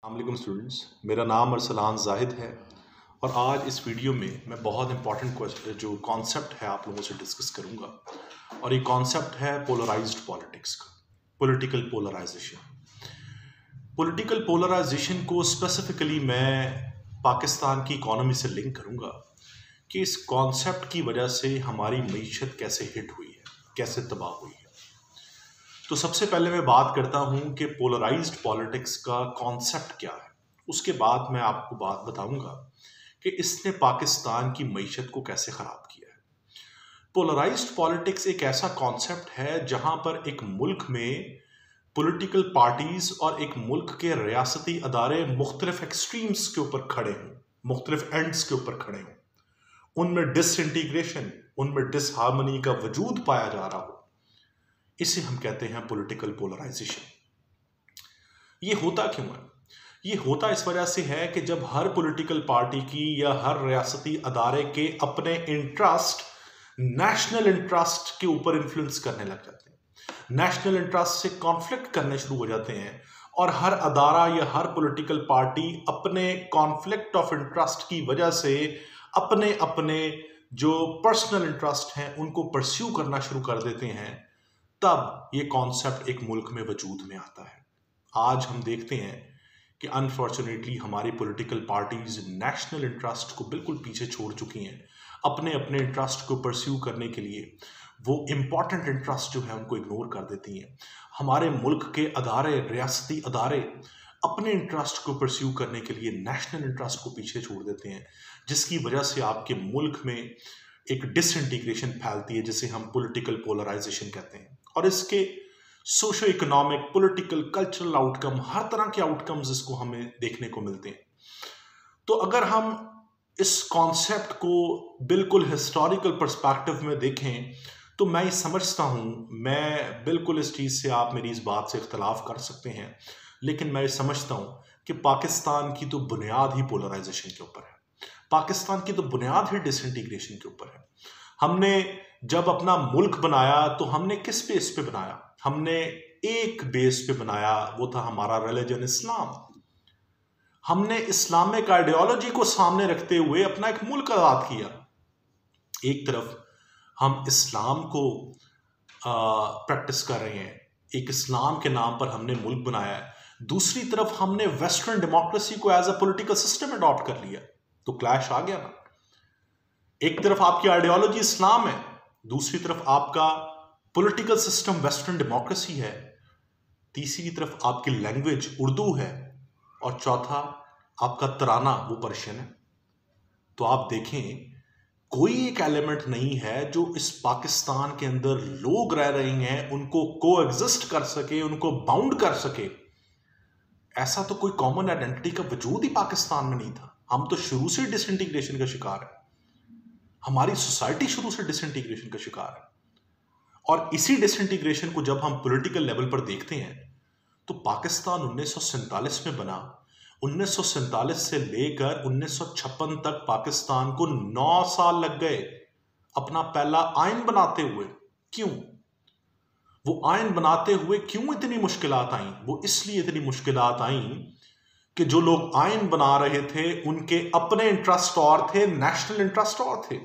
अस्सलामुअलैकुम स्टूडेंट्स, मेरा नाम अरसलान जाहिद है और आज इस वीडियो में मैं बहुत इंपॉर्टेंट जो कॉन्सेप्ट है आप लोगों से डिस्कस करूंगा और ये कॉन्सेप्ट है पोलराइज्ड पॉलिटिक्स का। पॉलिटिकल पोलराइजेशन को स्पेसिफिकली मैं पाकिस्तान की इकॉनमी से लिंक करूंगा कि इस कॉन्सेप्ट की वजह से हमारी मईशत कैसे हिट हुई है, कैसे तबाह हुई है। तो सबसे पहले मैं बात करता हूं कि पोलराइज्ड पॉलिटिक्स का कॉन्सेप्ट क्या है। उसके बाद मैं आपको बात बताऊंगा कि इसने पाकिस्तान की मईशत को कैसे ख़राब किया है। पोलराइज्ड पॉलिटिक्स एक ऐसा कॉन्सेप्ट है जहां पर एक मुल्क में पॉलिटिकल पार्टीज और एक मुल्क के रियासती अदारे मुख्तलिफ एक्सट्रीम्स के ऊपर खड़े हों, मुख्तलिफ एंड्स के ऊपर खड़े हों, उनमें डिसइंटीग्रेशन, उनमें डिसहार्मनी का वजूद पाया जा रहा हो। इसे हम कहते हैं पॉलिटिकल पोलराइजेशन। ये होता क्यों है? ये होता इस वजह से है कि जब हर पॉलिटिकल पार्टी की या हर रियासती अदारे के अपने इंटरेस्ट नेशनल इंटरेस्ट के ऊपर इन्फ्लुएंस करने लग जाते हैं, नेशनल इंटरेस्ट से कॉन्फ्लिक्ट करने शुरू हो जाते हैं और हर अदारा या हर पॉलिटिकल पार्टी अपने कॉन्फ्लिक्ट ऑफ इंटरेस्ट की वजह से अपने अपने जो पर्सनल इंटरेस्ट हैं उनको परस्यू करना शुरू कर देते हैं, तब ये कॉन्सेप्ट एक मुल्क में वजूद में आता है। आज हम देखते हैं कि अनफॉर्चुनेटली हमारी पॉलिटिकल पार्टीज नेशनल इंटरेस्ट को बिल्कुल पीछे छोड़ चुकी हैं। अपने अपने इंटरेस्ट को परस्यू करने के लिए वो इम्पॉर्टेंट इंटरेस्ट जो है उनको इग्नोर कर देती हैं। हमारे मुल्क के अदारे, रियासती अदारे अपने इंटरेस्ट को परस्यू करने के लिए नेशनल इंटरेस्ट को पीछे छोड़ देते हैं, जिसकी वजह से आपके मुल्क में एक डिसइंटीग्रेशन फैलती है जिसे हम पॉलिटिकल पोलराइजेशन कहते हैं। और इसके socio economic, political, cultural outcome, हर तरह के आउटकम्स इसको हमें देखने को मिलते हैं। तो अगर हम इस कॉन्सेप्ट को बिल्कुल हिस्टोरिकल पर्सपेक्टिव में देखें तो मैं ये समझता हूँ, मैं बिल्कुल इस चीज़ से, आप मेरी इस बात से इख्तलाफ कर सकते हैं, लेकिन मैं ये समझता हूँ कि पाकिस्तान की तो बुनियाद ही पोलराइजेशन के ऊपर है। पाकिस्तान की तो बुनियाद ही डिसइंटीग्रेशन के ऊपर है। हमने जब अपना मुल्क बनाया तो हमने किस बेस पे बनाया? हमने एक बेस पे बनाया, वो था हमारा रिलीजन इस्लाम। हमने इस्लामिक आइडियोलॉजी को सामने रखते हुए अपना एक मुल्क आजाद किया। एक तरफ हम इस्लाम को प्रैक्टिस कर रहे हैं, एक इस्लाम के नाम पर हमने मुल्क बनाया है, दूसरी तरफ हमने वेस्टर्न डेमोक्रेसी को as a political system adopt कर लिया। तो क्लैश आ गया ना। एक तरफ आपकी आइडियोलॉजी इस्लाम है, दूसरी तरफ आपका पॉलिटिकल सिस्टम वेस्टर्न डेमोक्रेसी है, तीसरी तरफ आपकी लैंग्वेज उर्दू है और चौथा आपका तराना वो पर्शियन है। तो आप देखें, कोई एक एलिमेंट नहीं है जो इस पाकिस्तान के अंदर लोग रह रहे हैं उनको कोएग्जिस्ट कर सके, उनको बाउंड कर सके। ऐसा तो कोई कॉमन आइडेंटिटी का वजूद ही पाकिस्तान में नहीं था। हम तो शुरू से डिसइंटीग्रेशन का शिकार है, हमारी सोसाइटी शुरू से डिसइंटीग्रेशन का शिकार है। और इसी डिसइंटीग्रेशन को जब हम पॉलिटिकल लेवल पर देखते हैं तो पाकिस्तान 1947 में बना। 1947 से लेकर 1956 तक पाकिस्तान को 9 साल लग गए अपना पहला आइन बनाते हुए। क्यों? वो आइन बनाते हुए क्यों इतनी मुश्किलात आई? वो इसलिए इतनी मुश्किलात आई कि जो लोग आइन बना रहे थे उनके अपने इंटरेस्ट और थे, नेशनल इंटरेस्ट और थे।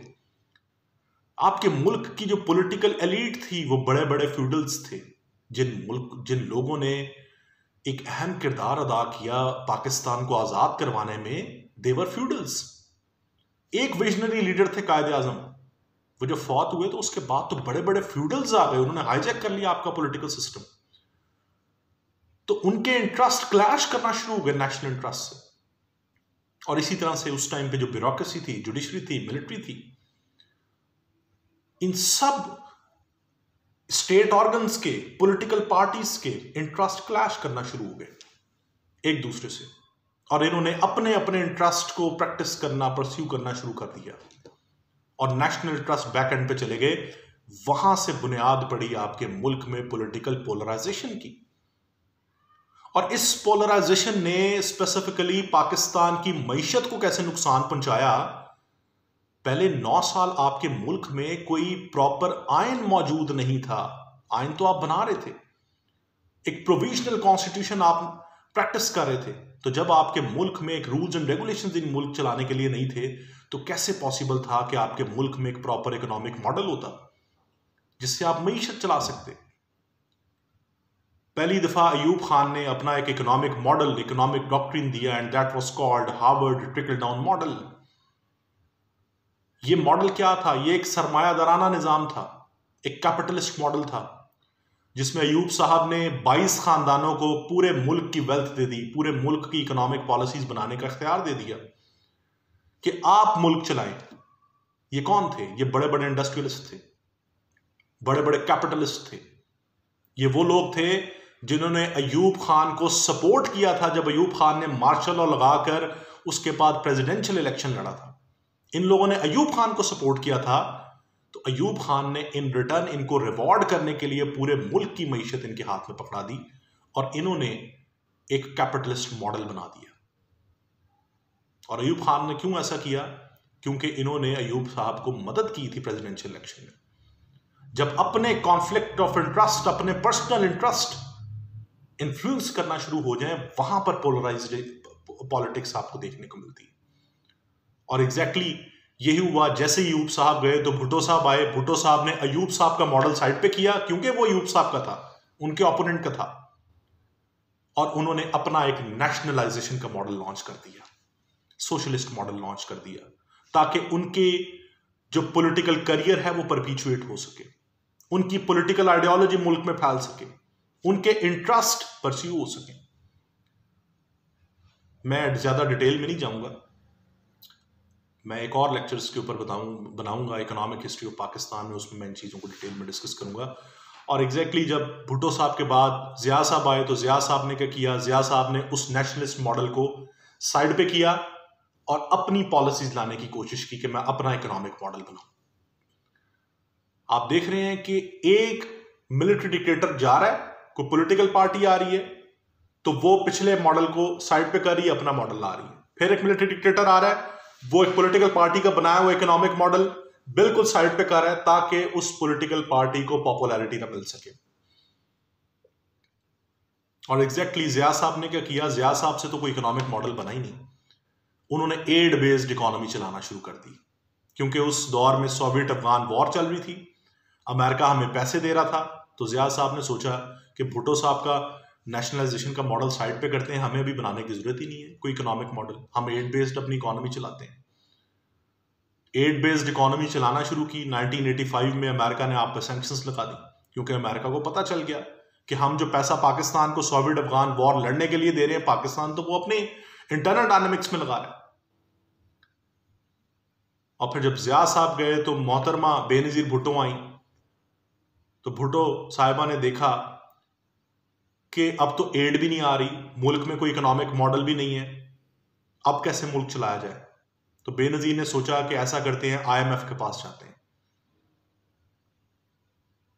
आपके मुल्क की जो पॉलिटिकल एलीट थी वो बड़े बड़े फ्यूडल्स थे, जिन लोगों ने एक अहम किरदार अदा किया पाकिस्तान को आजाद करवाने में। देवर फ्यूडल्स। एक विजनरी लीडर थे कायदे आजम, वो जो फौत हुए तो उसके बाद तो बड़े बड़े फ्यूडल्स आ गए, उन्होंने हाईजैक कर लिया आपका पॉलिटिकल सिस्टम। तो उनके इंटरेस्ट क्लैश करना शुरू हो गए नेशनल इंटरेस्ट से। और इसी तरह से उस टाइम पे जो ब्यूरोक्रेसी थी, जुडिशरी थी, मिलिट्री थी, इन सब स्टेट ऑर्गन्स के, पॉलिटिकल पार्टीज के इंटरेस्ट क्लैश करना शुरू हो गए एक दूसरे से, और इन्होंने अपने अपने इंटरेस्ट को प्रैक्टिस करना, परस्यू करना शुरू कर दिया और नेशनल इंटरेस्ट बैक एंड पे चले गए। वहां से बुनियाद पड़ी आपके मुल्क में पॉलिटिकल पोलराइजेशन की। और इस पोलराइजेशन ने स्पेसिफिकली पाकिस्तान की मईशत को कैसे नुकसान पहुंचाया। पहले 9 साल आपके मुल्क में कोई प्रॉपर आइन मौजूद नहीं था। आइन तो आप बना रहे थे, एक प्रोविजनल कॉन्स्टिट्यूशन आप प्रैक्टिस कर रहे थे, तो जब आपके मुल्क में एक रूल्स एंड रेगुलेशंस इन मुल्क चलाने के लिए नहीं थे, तो कैसे पॉसिबल था कि आपके मुल्क में एक प्रॉपर इकोनॉमिक मॉडल होता जिससे आप मईशत चला सकते? पहली दफा अयूब खान ने अपना एक इकोनॉमिक मॉडल, इकोनॉमिक डॉक्ट्रिन दिया, and that was called Harvard trickle down model. ये मॉडल क्या था? ये एक सरमायादाराना निजाम था, एक कैपिटलिस्ट मॉडल था, जिसमें अयूब साहब ने 22 खानदानों को पूरे मुल्क की वेल्थ दे दी, पूरे मुल्क की इकोनॉमिक पॉलिसीज बनाने का इख्तियार दे दिया कि आप मुल्क चलाएं। ये कौन थे? ये बड़े बड़े इंडस्ट्रियलिस्ट थे, बड़े बड़े कैपिटलिस्ट थे। ये वो लोग थे जिन्होंने अयूब खान को सपोर्ट किया था जब अयूब खान ने मार्शल लॉ लगाकर उसके बाद प्रेसिडेंशियल इलेक्शन लड़ा था। इन लोगों ने अयूब खान को सपोर्ट किया था, तो अयूब खान ने इन रिटर्न इनको रिवॉर्ड करने के लिए पूरे मुल्क की मईशत इनके हाथ में पकड़ा दी और इन्होंने एक कैपिटलिस्ट मॉडल बना दिया। और अयूब खान ने क्यों ऐसा किया? क्योंकि इन्होंने अयूब साहब को मदद की थी प्रेसिडेंशियल इलेक्शन में। जब अपने कॉन्फ्लिक्ट ऑफ इंटरेस्ट, अपने पर्सनल इंटरेस्ट इन्फ्लुएंस करना शुरू हो जाए, वहां पर पोलराइज्ड पॉलिटिक्स आपको देखने को मिलती है। और एग्जैक्टली यही हुआ। जैसे अयूब साहब गए तो भुट्टो साहब आए। भुट्टो साहब ने अयूब साहब का मॉडल साइड पे किया, क्योंकि वो अयूब साहब का था, उनके ओपोनेंट का था, और उन्होंने अपना एक नेशनलाइजेशन का मॉडल लॉन्च कर दिया, सोशलिस्ट मॉडल लॉन्च कर दिया, ताकि उनके जो पॉलिटिकल करियर है वो परपीचुएट हो सके, उनकी पॉलिटिकल आइडियोलॉजी मुल्क में फैल सके, उनके इंटरेस्ट परस्यू हो सके। मैं ज्यादा डिटेल में नहीं जाऊंगा, मैं एक और लेक्चर्स के ऊपर बनाऊंगा इकोनॉमिक हिस्ट्री ऑफ पाकिस्तान में, उसमें मैं इन चीज़ों को डिटेल में डिस्कस करूंगा। और एग्जैक्टली जब भुट्टो साहब के बाद ज़िया साहब आए, तो ज़िया साहब ने क्या किया? ज़िया साहब ने उस नेशनलिस्ट मॉडल को साइड पे किया और अपनी पॉलिसीज लाने की कोशिश की कि मैं अपना इकोनॉमिक मॉडल बनाऊं। आप देख रहे हैं कि एक मिलिट्री डिक्टेटर जा रहा है, कोई पॉलिटिकल पार्टी आ रही है, तो वो पिछले मॉडल को साइड पे कर रही है, अपना मॉडल ला रही है। फिर एक मिलिट्री डिक्टेटर आ रहा है, वो एक पॉलिटिकल पार्टी का बनाया हुआ इकोनॉमिक मॉडल बिल्कुल साइड पे कर रहा है, ताकि उस पॉलिटिकल पार्टी को पॉपुलैरिटी ना मिल सके। और एग्जैक्टली ज़िया साहब ने क्या किया? ज़िया साहब से तो कोई इकोनॉमिक मॉडल बना ही नहीं, उन्होंने एड बेस्ड इकोनॉमी चलाना शुरू कर दी, क्योंकि उस दौर में सोवियत अफगान वॉर चल रही थी, अमेरिका हमें पैसे दे रहा था। तो ज़िया साहब ने सोचा कि भुट्टो साहब का नेशनलाइजेशन का मॉडल साइड पे करते हैं, हमें भी बनाने की जरूरत ही नहीं है कोई इकोनॉमिक मॉडल, हम एड बेस्ड अपनी इकोनॉमी चलाते हैं। एड बेस्ड इकोनॉमी चलाना शुरू की। 1985 में अमेरिका ने आप पर सैंक्शंस लगा दी, क्योंकि अमेरिका को पता चल गया कि हम जो पैसा पाकिस्तान को सोवियत अफगान वॉर लड़ने के लिए दे रहे हैं, पाकिस्तान तो वो अपने इंटरनल डायनामिक्स में लगा रहा है। और फिर जब ज़िया साहब गए तो मोहतरमा बेनजीर भुट्टो आई, तो भुट्टो साहिबा ने देखा कि अब तो एड भी नहीं आ रही, मुल्क में कोई इकोनॉमिक मॉडल भी नहीं है, अब कैसे मुल्क चलाया जाए? तो बेनजीर ने सोचा कि ऐसा करते हैं, आईएमएफ के पास जाते हैं।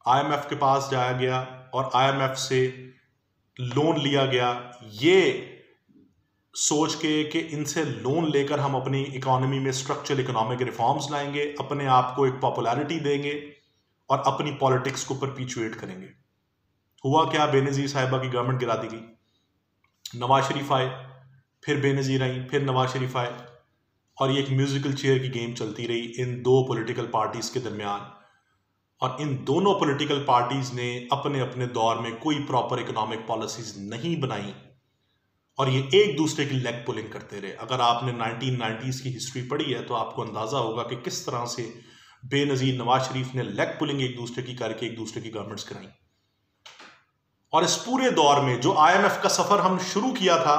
आईएमएफ के पास जाया गया और आईएमएफ से लोन लिया गया, ये सोच के कि इनसे लोन लेकर हम अपनी इकोनॉमी में स्ट्रक्चरल इकोनॉमिक रिफॉर्म्स लाएंगे, अपने आप को एक पॉपुलैरिटी देंगे और अपनी पॉलिटिक्स को परपीचुएट करेंगे। हुआ क्या? बेनजीर साहिबा की गवर्नमेंट गिरा दी गई, नवाज शरीफ आए, फिर बेनजीर आई, फिर नवाज शरीफ आए, और ये एक म्यूजिकल चेयर की गेम चलती रही इन दो पॉलिटिकल पार्टीज के दरमियान। और इन दोनों पॉलिटिकल पार्टीज ने अपने अपने दौर में कोई प्रॉपर इकोनॉमिक पॉलिसीज नहीं बनाई, और ये एक दूसरे की लेग पुलिंग करते रहे। अगर आपने 1990s की हिस्ट्री पढ़ी है तो आपको अंदाजा होगा कि किस तरह से बेनजीर नवाज शरीफ ने लेग पुलिंग एक दूसरे की करके एक दूसरे की गवर्नमेंट्स कराई। और इस पूरे दौर में जो आईएमएफ का सफर हम शुरू किया था,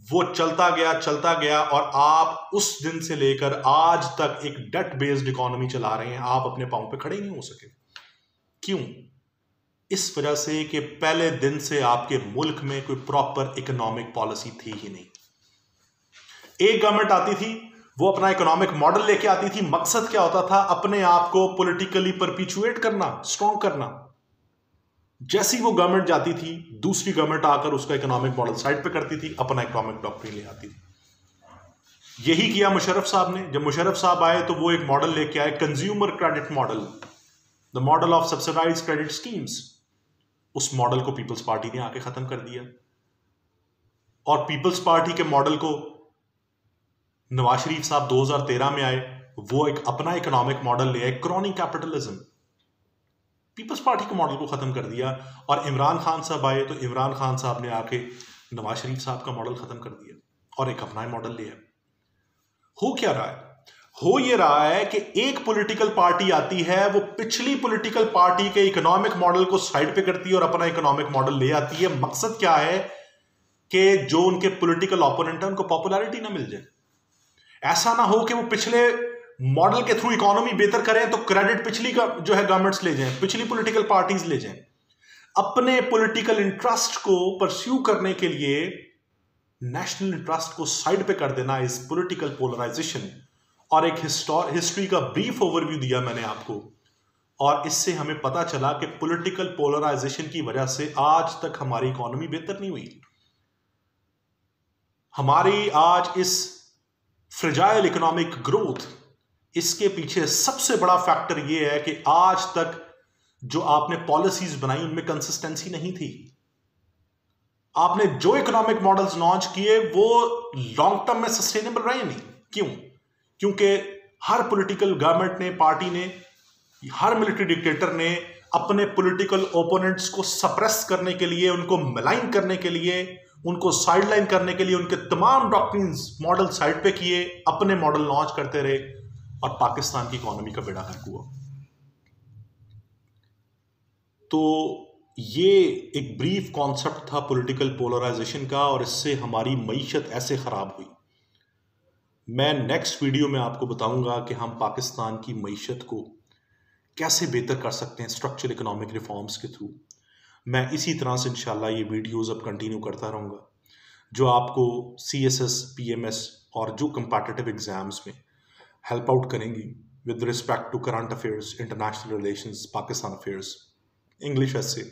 वो चलता गया, और आप उस दिन से लेकर आज तक एक डेट बेस्ड इकोनॉमी चला रहे हैं। आप अपने पांव पे खड़े ही नहीं हो सके। क्यों? इस वजह से कि पहले दिन से आपके मुल्क में कोई प्रॉपर इकोनॉमिक पॉलिसी थी ही नहीं। एक गवर्नमेंट आती थी, वो अपना इकोनॉमिक मॉडल लेके आती थी, मकसद क्या होता था? अपने आप को पॉलिटिकली परपीचुएट करना, स्ट्रॉन्ग करना। जैसी वो गवर्नमेंट जाती थी, दूसरी गवर्नमेंट आकर उसका इकोनॉमिक मॉडल साइड पे करती थी, अपना इकोनॉमिक डॉक्ट्रिन ले आती थी। यही किया मुशर्रफ साहब ने। जब मुशर्रफ साहब आए तो वो एक मॉडल लेके आए, consumer credit model, the model of subsidised credit schemes. उस मॉडल को पीपल्स पार्टी ने आके खत्म कर दिया, और पीपल्स पार्टी के मॉडल को नवाज शरीफ साहब 2013 में आए, वो एक अपना इकोनॉमिक मॉडल ले आए, क्रॉनिक कैपिटलिज्म। पीपल्स पार्टी के मॉडल को खत्म कर दिया और इमरान खान साहब आए तो इमरान खान साहब ने आके नवाज शरीफ साहब का मॉडल खत्म कर दिया और एक अपना मॉडल ले आए। हो क्या रहा है? हो ये रहा है कि एक पॉलिटिकल पार्टी आती है, वो पिछली पॉलिटिकल पार्टी के इकोनॉमिक मॉडल को साइड पे करती है और अपना इकोनॉमिक मॉडल ले आती है। मकसद क्या है कि जो उनके पॉलिटिकल ओपोनेंट है उनको पॉपुलैरिटी ना मिल जाए। ऐसा ना हो कि वो पिछले मॉडल के थ्रू इकोनॉमी बेहतर करें तो क्रेडिट पिछली का जो है गवर्नमेंट्स ले जाएं, पिछली पॉलिटिकल पार्टीज ले जाएं। अपने पॉलिटिकल इंटरेस्ट को परस्यू करने के लिए नेशनल इंटरेस्ट को साइड पे कर देना इस पॉलिटिकल पोलराइजेशन। और एक हिस्ट्री का ब्रीफ ओवरव्यू दिया मैंने आपको, और इससे हमें पता चला कि पॉलिटिकल पोलराइजेशन की वजह से आज तक हमारी इकोनॉमी बेहतर नहीं हुई। हमारी आज इस फ्रेजाइल इकोनॉमिक ग्रोथ, इसके पीछे सबसे बड़ा फैक्टर यह है कि आज तक जो आपने पॉलिसीज बनाई उनमें कंसिस्टेंसी नहीं थी। आपने जो इकोनॉमिक मॉडल्स लॉन्च किए वो लॉन्ग टर्म में सस्टेनेबल रहे नहीं। क्यों? क्योंकि हर पॉलिटिकल गवर्नमेंट ने, पार्टी ने, हर मिलिट्री डिक्टेटर ने अपने पॉलिटिकल ओपोनेंट्स को सप्रेस करने के लिए, उनको मलाइन करने के लिए, उनको साइडलाइन करने के लिए उनके तमाम डॉक्ट्रिन्स मॉडल साइड पे किए, अपने मॉडल लॉन्च करते रहे और पाकिस्तान की इकोनॉमी का बेड़ा गर्क हुआ। तो ये एक ब्रीफ कॉन्सेप्ट था पॉलिटिकल पोलराइजेशन का, और इससे हमारी मईशत ऐसे खराब हुई। मैं नेक्स्ट वीडियो में आपको बताऊंगा कि हम पाकिस्तान की मईशत को कैसे बेहतर कर सकते हैं स्ट्रक्चरल इकोनॉमिक रिफॉर्म्स के थ्रू। मैं इसी तरह से इंशाल्लाह ये वीडियोस अब कंटिन्यू करता रहूँगा, जो आपको CSS, PMS और जो कंपैटिटिव एग्जाम्स में हेल्प आउट करेंगी with respect to current affairs, international relations, Pakistan affairs, English ऐसे।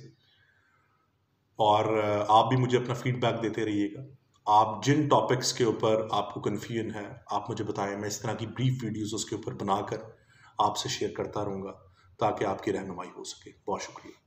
और आप भी मुझे अपना फीडबैक देते रहिएगा। आप जिन टॉपिक्स के ऊपर आपको कन्फ्यूजन है आप मुझे बताएं, मैं इस तरह की ब्रीफ वीडियोस उसके ऊपर बनाकर आपसे शेयर करता रहूँगा ताकि आपकी रहनुमाई हो सके। बहुत शुक्रिया।